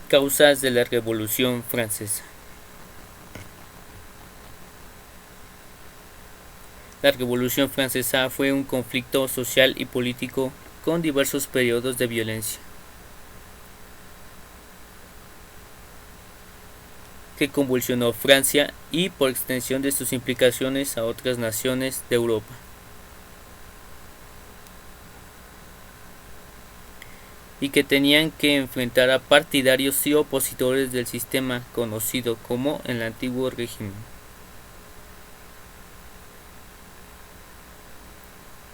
Causas de la Revolución Francesa. La Revolución Francesa fue un conflicto social y político con diversos periodos de violencia, que convulsionó Francia y por extensión de sus implicaciones a otras naciones de Europa. Y que tenían que enfrentar a partidarios y opositores del sistema conocido como el antiguo régimen.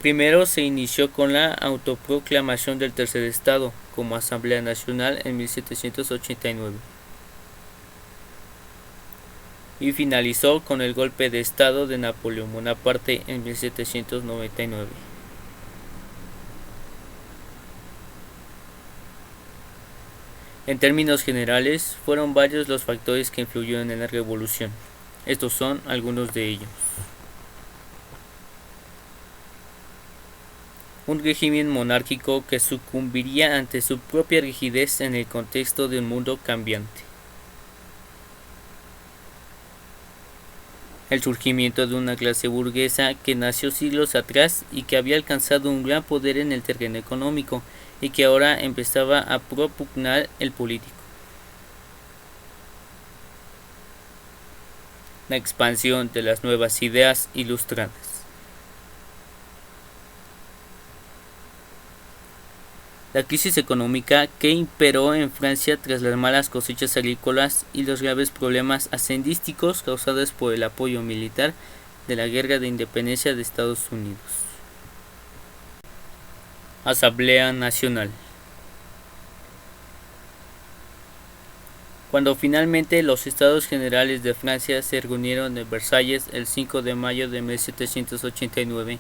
Primero se inició con la autoproclamación del Tercer Estado como Asamblea Nacional en 1789 y finalizó con el golpe de Estado de Napoleón Bonaparte en 1799. En términos generales, fueron varios los factores que influyeron en la revolución. Estos son algunos de ellos. Un régimen monárquico que sucumbiría ante su propia rigidez en el contexto de un mundo cambiante. El surgimiento de una clase burguesa que nació siglos atrás y que había alcanzado un gran poder en el terreno económico y que ahora empezaba a propugnar el político. La expansión de las nuevas ideas ilustradas. La crisis económica que imperó en Francia tras las malas cosechas agrícolas y los graves problemas hacendísticos causados por el apoyo militar de la Guerra de Independencia de Estados Unidos. Asamblea Nacional. Cuando finalmente los Estados Generales de Francia se reunieron en Versalles el 5 de mayo de 1789,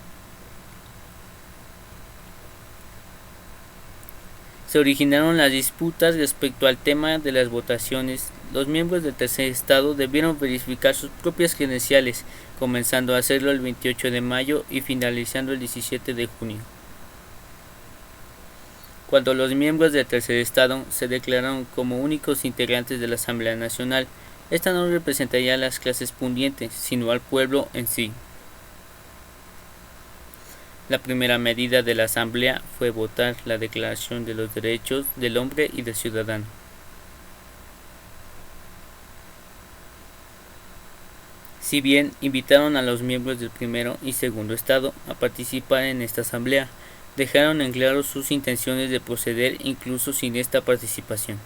se originaron las disputas respecto al tema de las votaciones. Los miembros del Tercer Estado debieron verificar sus propias credenciales, comenzando a hacerlo el 28 de mayo y finalizando el 17 de junio. Cuando los miembros del Tercer Estado se declararon como únicos integrantes de la Asamblea Nacional, esta no representaría a las clases pudientes, sino al pueblo en sí. La primera medida de la Asamblea fue votar la Declaración de los Derechos del Hombre y del Ciudadano. Si bien invitaron a los miembros del primero y segundo estado a participar en esta asamblea, dejaron en claro sus intenciones de proceder incluso sin esta participación.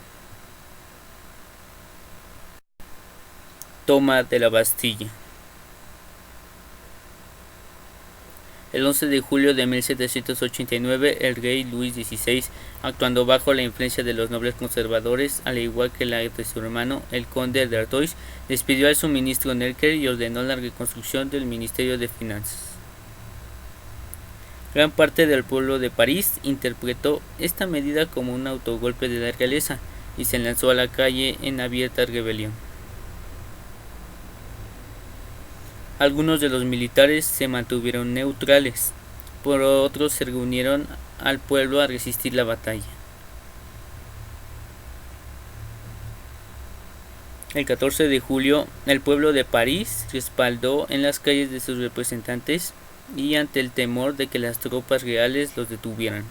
Toma de la Bastilla. El 11 de julio de 1789, el rey Luis XVI, actuando bajo la influencia de los nobles conservadores, al igual que la de su hermano, el conde de Artois, despidió al suministro Necker y ordenó la reconstrucción del Ministerio de Finanzas. Gran parte del pueblo de París interpretó esta medida como un autogolpe de la realeza y se lanzó a la calle en abierta rebelión. Algunos de los militares se mantuvieron neutrales, pero otros se reunieron al pueblo a resistir la batalla. El 14 de julio, el pueblo de París respaldó en las calles de sus representantes y ante el temor de que las tropas reales los detuvieran.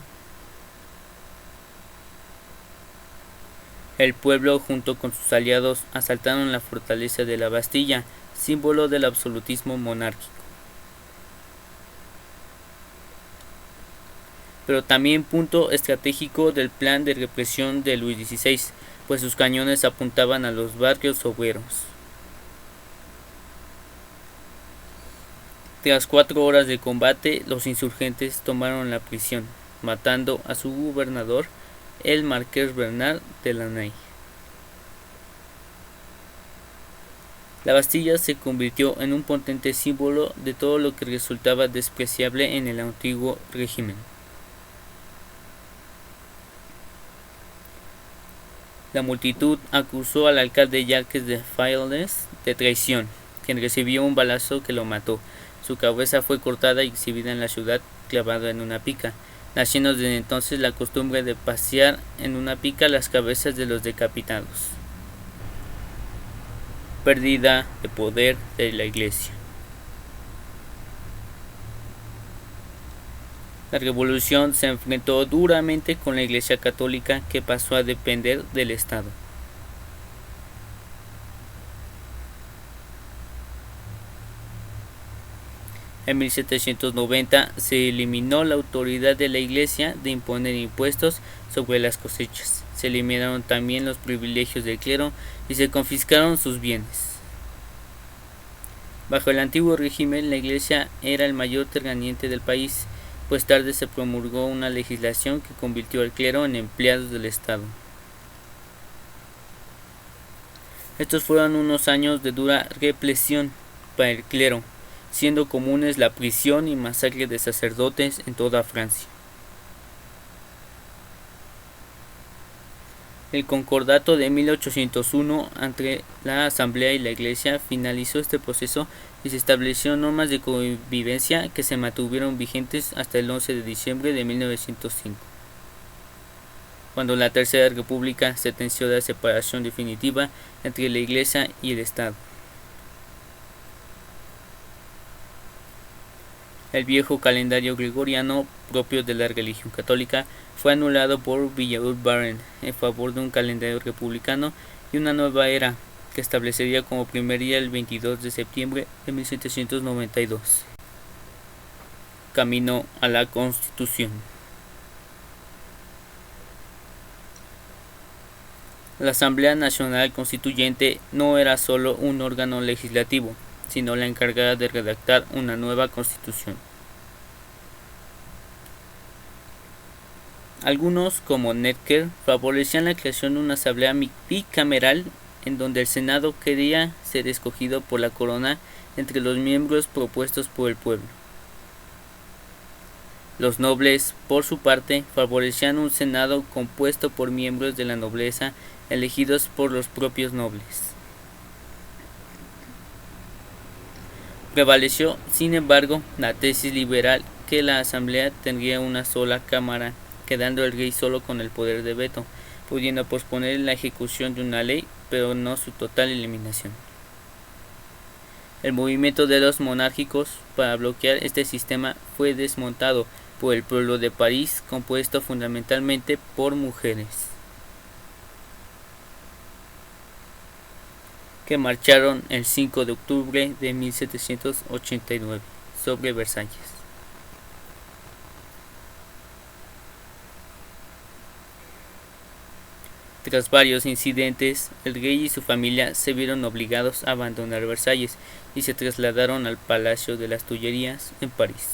El pueblo junto con sus aliados asaltaron la fortaleza de la Bastilla, símbolo del absolutismo monárquico. Pero también punto estratégico del plan de represión de Luis XVI, pues sus cañones apuntaban a los barrios obreros. Tras 4 horas de combate, los insurgentes tomaron la prisión, matando a su gobernador, el marqués Bernard de Lanay. La Bastilla se convirtió en un potente símbolo de todo lo que resultaba despreciable en el antiguo régimen. La multitud acusó al alcalde Jacques de Fayelles de traición, quien recibió un balazo que lo mató. Su cabeza fue cortada y exhibida en la ciudad clavada en una pica. naciendo desde entonces la costumbre de pasear en una pica las cabezas de los decapitados. Pérdida de poder de la Iglesia. La revolución se enfrentó duramente con la Iglesia católica, que pasó a depender del Estado. En 1790 se eliminó la autoridad de la Iglesia de imponer impuestos sobre las cosechas. Se eliminaron también los privilegios del clero y se confiscaron sus bienes. Bajo el antiguo régimen, la Iglesia era el mayor terrateniente del país, pues tarde se promulgó una legislación que convirtió al clero en empleados del Estado. Estos fueron unos años de dura represión para el clero, siendo comunes la prisión y masacre de sacerdotes en toda Francia. El concordato de 1801 entre la Asamblea y la Iglesia finalizó este proceso y se establecieron normas de convivencia que se mantuvieron vigentes hasta el 11 de diciembre de 1905, cuando la Tercera República sentenció la separación definitiva entre la Iglesia y el Estado. El viejo calendario gregoriano, propio de la religión católica, fue anulado por Villaudoux-Barrés en favor de un calendario republicano y una nueva era, que establecería como primer día el 22 de septiembre de 1792. Camino a la Constitución. La Asamblea Nacional Constituyente no era solo un órgano legislativo, sino la encargada de redactar una nueva Constitución. Algunos, como Necker, favorecían la creación de una asamblea bicameral en donde el Senado quería ser escogido por la corona entre los miembros propuestos por el pueblo. Los nobles, por su parte, favorecían un Senado compuesto por miembros de la nobleza elegidos por los propios nobles. Prevaleció, sin embargo, la tesis liberal que la asamblea tendría una sola cámara, quedando el rey solo con el poder de veto, pudiendo posponer la ejecución de una ley, pero no su total eliminación. El movimiento de los monárquicos para bloquear este sistema fue desmontado por el pueblo de París, compuesto fundamentalmente por mujeres, que marcharon el 5 de octubre de 1789 sobre Versalles. Tras varios incidentes, el rey y su familia se vieron obligados a abandonar Versalles y se trasladaron al Palacio de las Tullerías en París.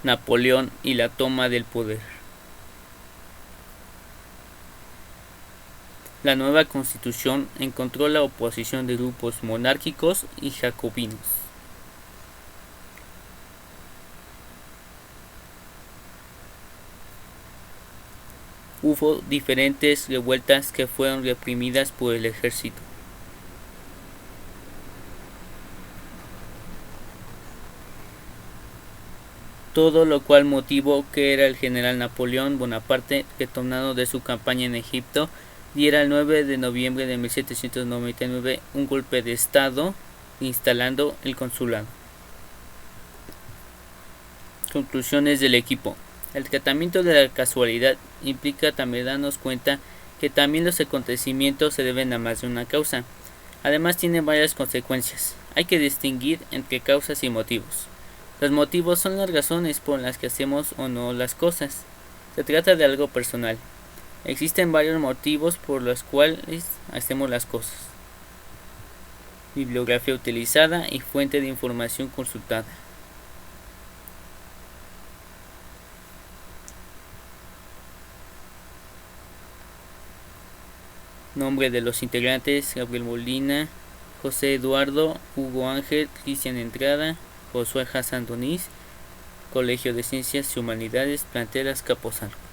Napoleón y la toma del poder. La nueva constitución encontró la oposición de grupos monárquicos y jacobinos. Hubo diferentes revueltas que fueron reprimidas por el ejército. Todo lo cual motivó que era el general Napoleón Bonaparte, retornado de su campaña en Egipto, diera el 9 de noviembre de 1799 un golpe de estado, instalando el consulado. Conclusiones del equipo. El tratamiento de la casualidad implica también darnos cuenta que también los acontecimientos se deben a más de una causa. Además tiene varias consecuencias. Hay que distinguir entre causas y motivos. Los motivos son las razones por las que hacemos o no las cosas. Se trata de algo personal. Existen varios motivos por los cuales hacemos las cosas. Bibliografía utilizada y fuente de información consultada. Nombre de los integrantes: Gabriel Molina, José Eduardo, Hugo Ángel, Cristian Entrada, Josué Hassan Doniz, Colegio de Ciencias y Humanidades, plantel Azcapotzalco.